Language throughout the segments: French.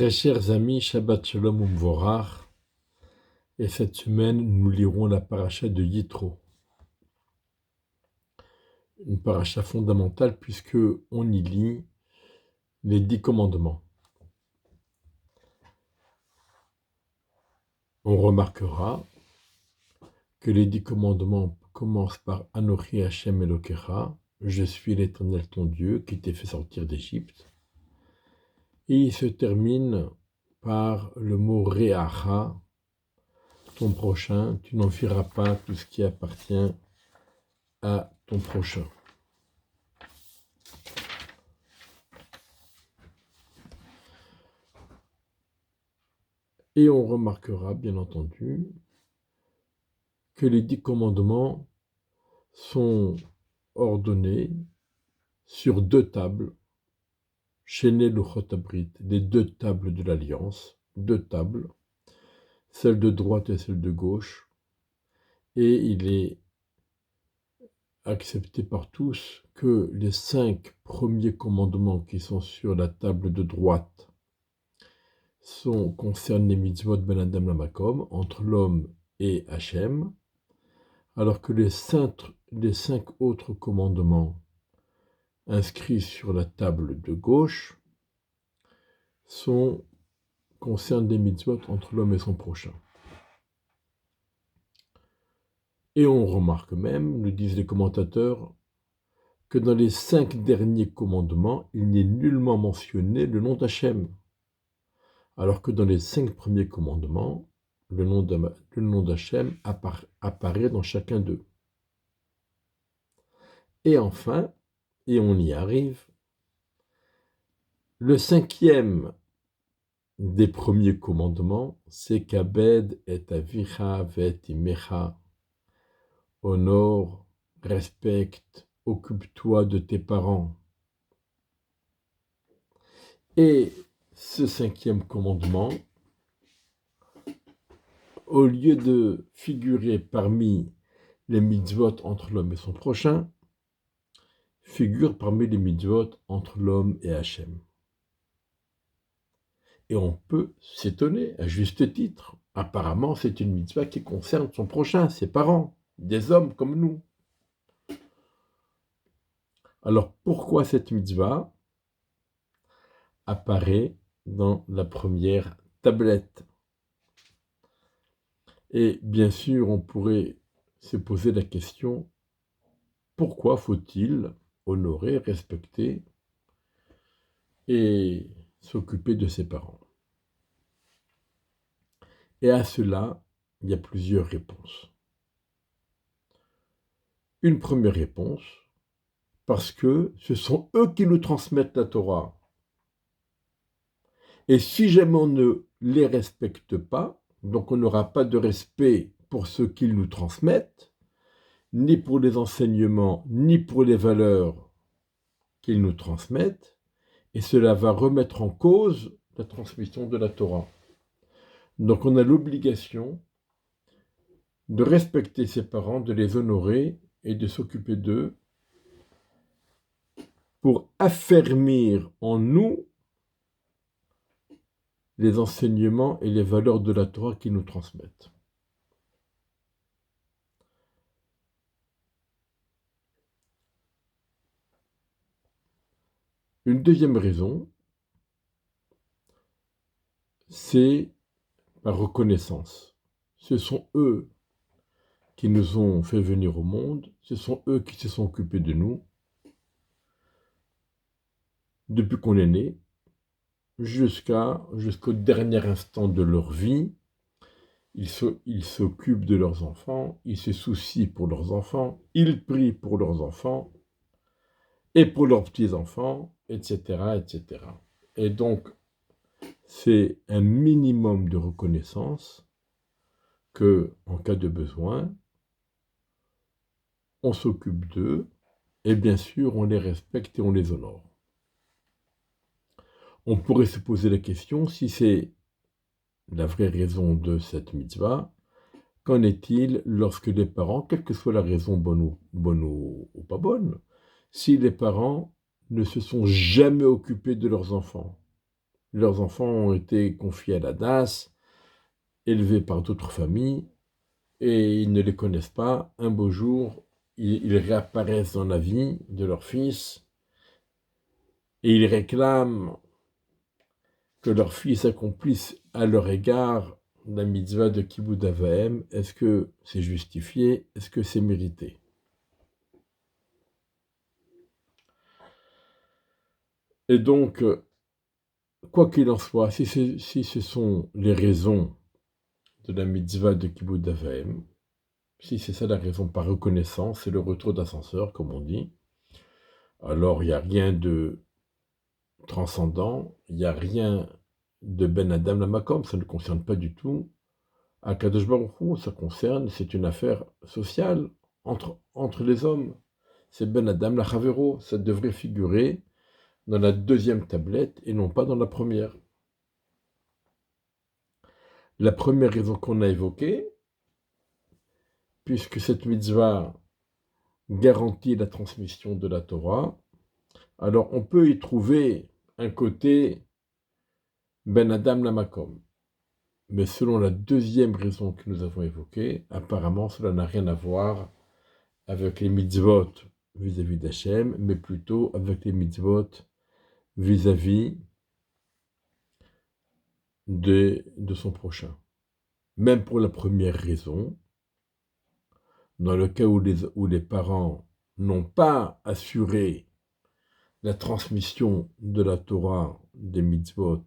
Très chers amis, Shabbat Shalom Umvorach, et cette semaine nous lirons la paracha de Yitro, une paracha fondamentale puisque on y lit les 10 commandements. On remarquera que les 10 commandements commencent par Anochi Hashem Elokecha, je suis l'Éternel ton Dieu qui t'ai fait sortir d'Égypte, et il se termine par le mot Re'acha, ton prochain, tu n'en feras pas tout ce qui appartient à ton prochain. Et on remarquera, bien entendu, que les 10 commandements sont ordonnés sur 2 tables, Shene Luchot Abrit, les 2 tables de l'Alliance, 2 tables, celle de droite et celle de gauche, et il est accepté par tous que les 5 premiers commandements qui sont sur la table de droite concernent les mitzvot ben Adam lamakom, entre l'homme et Hachem, alors que les 5 autres commandements inscrits sur la table de gauche concernent des mitzvot entre l'homme et son prochain. Et on remarque même, nous disent les commentateurs, que dans les 5 derniers commandements, il n'est nullement mentionné le nom d'Hachem, alors que dans les 5 premiers commandements, le nom d'Hachem apparaît dans chacun d'eux. Et enfin, et on y arrive, le 5e des premiers commandements, c'est Kabed et Avicha vet Imecha, honore, respecte, occupe-toi de tes parents. Et ce 5e commandement, au lieu de figurer parmi les mitzvot entre l'homme et son prochain, figure parmi les mitzvot entre l'homme et Hachem. Et on peut s'étonner, à juste titre. Apparemment, c'est une mitzvah qui concerne son prochain, ses parents, des hommes comme nous. Alors, pourquoi cette mitzvah apparaît dans la première tablette? Et bien sûr, on pourrait se poser la question, pourquoi faut-il honorer, respecter et s'occuper de ses parents? Et à cela, il y a plusieurs réponses. Une première réponse, parce que ce sont eux qui nous transmettent la Torah. Et si jamais on ne les respecte pas, donc on n'aura pas de respect pour ce qu'ils nous transmettent, ni pour les enseignements, ni pour les valeurs qu'ils nous transmettent, et cela va remettre en cause la transmission de la Torah. Donc on a l'obligation de respecter ses parents, de les honorer et de s'occuper d'eux pour affermir en nous les enseignements et les valeurs de la Torah qu'ils nous transmettent. Une deuxième raison, c'est par reconnaissance. Ce sont eux qui nous ont fait venir au monde, ce sont eux qui se sont occupés de nous depuis qu'on est né, jusqu'au dernier instant de leur vie. Ils s'occupent de leurs enfants, ils se soucient pour leurs enfants, ils prient pour leurs enfants et pour leurs petits-enfants, etc., etc. Et donc, c'est un minimum de reconnaissance que, en cas de besoin, on s'occupe d'eux et bien sûr, on les respecte et on les honore. On pourrait se poser la question, si c'est la vraie raison de cette mitzvah, qu'en est-il lorsque les parents, quelle que soit la raison bonne ou pas bonne, si les parents ne se sont jamais occupés de leurs enfants? leurs enfants ont été confiés à la DAS, élevés par d'autres familles, et ils ne les connaissent pas. Un beau jour, ils réapparaissent dans la vie de leur fils, et ils réclament que leur fils accomplisse à leur égard la mitzvah de Kibbout Av Va'em. Est-ce que c'est justifié? Est-ce que c'est mérité? Et donc, quoi qu'il en soit, si ce sont les raisons de la mitzvah de Kibbout Av Va'em, si c'est ça la raison par reconnaissance, c'est le retour d'ascenseur, comme on dit, alors il n'y a rien de transcendant, il n'y a rien de Ben Adam Lamakom, ça ne concerne pas du tout Akadosh Baruch Hu, ça concerne, c'est une affaire sociale entre les hommes. C'est Ben Adam la Chavero, ça devrait figurer dans la deuxième tablette et non pas dans la première. La première raison qu'on a évoquée, puisque cette mitzvah garantit la transmission de la Torah, alors on peut y trouver un côté Ben Adam la Makom. Mais selon la deuxième raison que nous avons évoquée, apparemment cela n'a rien à voir avec les mitzvot vis-à-vis d'Hachem, mais plutôt avec les mitzvot vis-à-vis de son prochain. Même pour la première raison, dans le cas où les parents n'ont pas assuré la transmission de la Torah, des mitzvot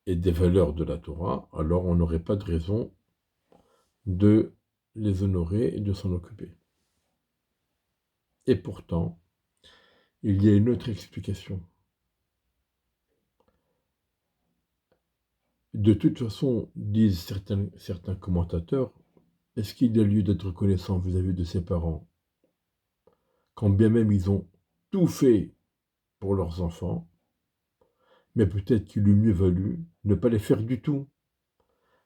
et des valeurs de la Torah, alors on n'aurait pas de raison de les honorer et de s'en occuper. Et pourtant, il y a une autre explication. De toute façon, disent certains commentateurs, est-ce qu'il y a lieu d'être reconnaissant vis-à-vis de ses parents, quand bien même ils ont tout fait pour leurs enfants, mais peut-être qu'il eût mieux valu ne pas les faire du tout.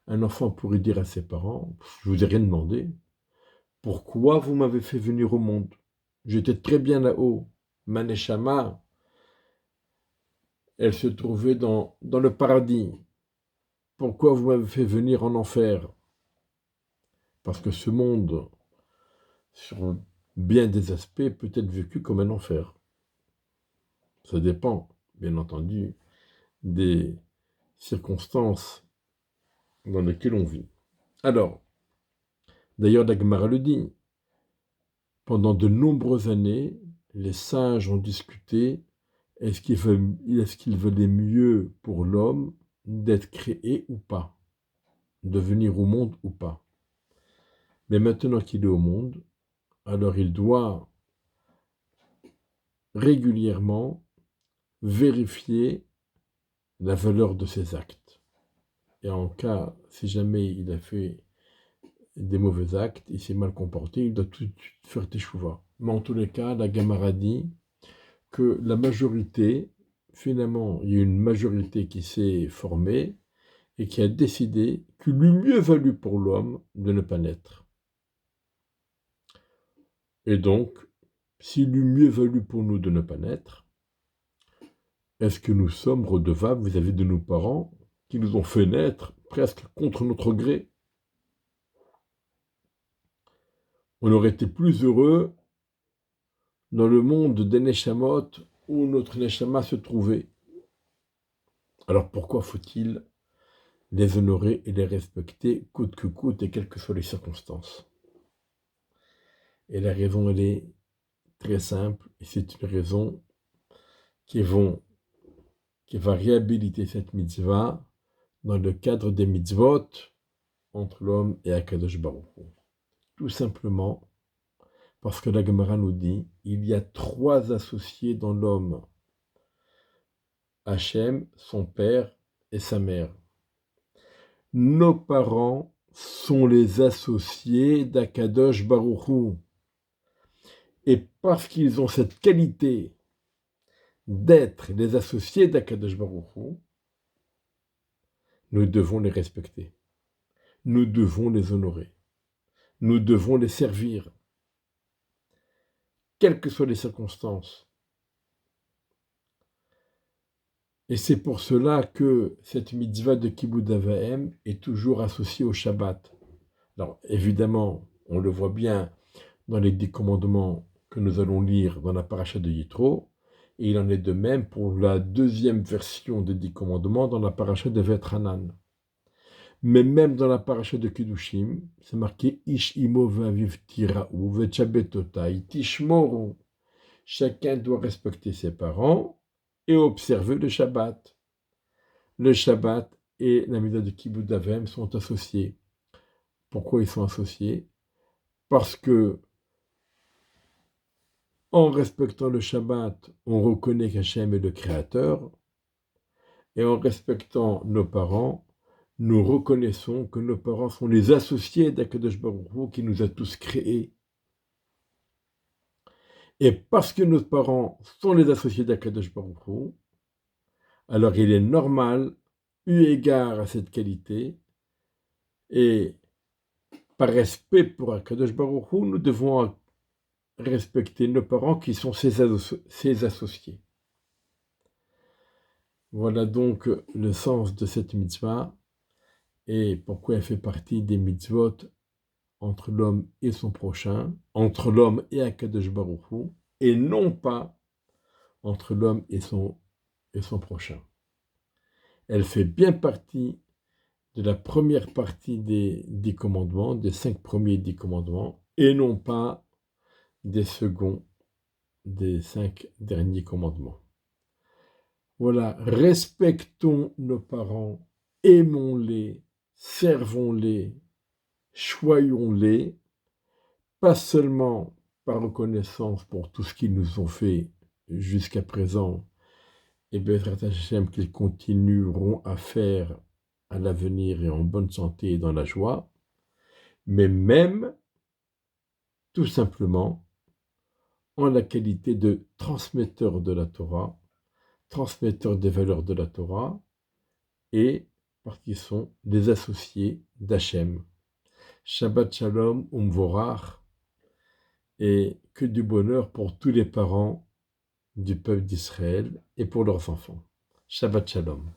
Un enfant pourrait dire à ses parents, je vous ai rien demandé, pourquoi vous m'avez fait venir au monde? J'étais très bien là-haut. Ma neshama, elle se trouvait dans le paradis. Pourquoi vous m'avez fait venir en enfer? Parce que ce monde, sur bien des aspects, peut être vécu comme un enfer. Ça dépend, bien entendu, des circonstances dans lesquelles on vit. Alors, d'ailleurs, la Gemara le dit, pendant de nombreuses années, les sages ont discuté, est-ce qu'il valait mieux pour l'homme d'être créé ou pas, de venir au monde ou pas. Mais maintenant qu'il est au monde, alors il doit régulièrement vérifier la valeur de ses actes. Et en cas, si jamais il a fait des mauvais actes, il s'est mal comporté, il doit tout de suite faire teshuva. Mais en tous les cas, la Gemara dit que la majorité, finalement, il y a une majorité qui s'est formée et qui a décidé qu'il eût mieux valu pour l'homme de ne pas naître. Et donc, s'il eût mieux valu pour nous de ne pas naître, est-ce que nous sommes redevables vis-à-vis de nos parents qui nous ont fait naître presque contre notre gré? On aurait été plus heureux dans le monde des Neshamot où notre Neshama se trouvait. Alors pourquoi faut-il les honorer et les respecter coûte que coûte et quelles que soient les circonstances? Et la raison, elle est très simple, et c'est une raison qui va réhabiliter cette mitzvah dans le cadre des mitzvot entre l'homme et Akadosh Baruch Hu. Tout simplement parce que la Gemara nous dit il y a 3 associés dans l'homme: Hachem, son père et sa mère. Nos parents sont les associés d'Akadosh Baruch Hu. Et parce qu'ils ont cette qualité d'être les associés d'Akadosh Baruch Hu, nous devons les respecter. Nous devons les honorer. Nous devons les servir. Quelles que soient les circonstances. Et c'est pour cela que cette mitzvah de Kibbout Av Va'em est toujours associée au Shabbat. Alors évidemment, on le voit bien dans les 10 commandements que nous allons lire dans la paracha de Yitro, et il en est de même pour la deuxième version des 10 commandements dans la paracha de Vetranan. Mais même dans la paracha de Kedushim, c'est marqué Ish imo v'aviv tira'u v'tchabetotai tishmoru. Chacun doit respecter ses parents et observer le Shabbat. Le Shabbat et la mitzvah de Kibbout Av Va'em sont associés. Pourquoi ils sont associés? Parce que en respectant le Shabbat, on reconnaît qu'Hachem est le Créateur, et en respectant nos parents, nous reconnaissons que nos parents sont les associés d'Akadosh Baruch Hu qui nous a tous créés. Et parce que nos parents sont les associés d'Akadosh Baruch Hu, alors il est normal, eu égard à cette qualité, et par respect pour Akadosh Baruch Hu, nous devons respecter nos parents qui sont ses associés. Voilà donc le sens de cette mitzvah et pourquoi elle fait partie des mitzvot entre l'homme et son prochain, entre l'homme et Akadosh Baruch Hu, et non pas entre l'homme et son prochain. Elle fait bien partie de la première partie des 10 commandements, des 5 premiers 10 commandements, et non pas des seconds, des 5 derniers commandements. Voilà, respectons nos parents, aimons-les, servons-les, choyons-les, pas seulement par reconnaissance pour tout ce qu'ils nous ont fait jusqu'à présent, et Bezrat Hashem qu'ils continueront à faire à l'avenir et en bonne santé et dans la joie, mais même, tout simplement, en la qualité de transmetteur de la Torah, transmetteurs des valeurs de la Torah, et parce qu'ils sont des associés d'Hachem. Shabbat Shalom Umvorach, et que du bonheur pour tous les parents du peuple d'Israël et pour leurs enfants. Shabbat Shalom.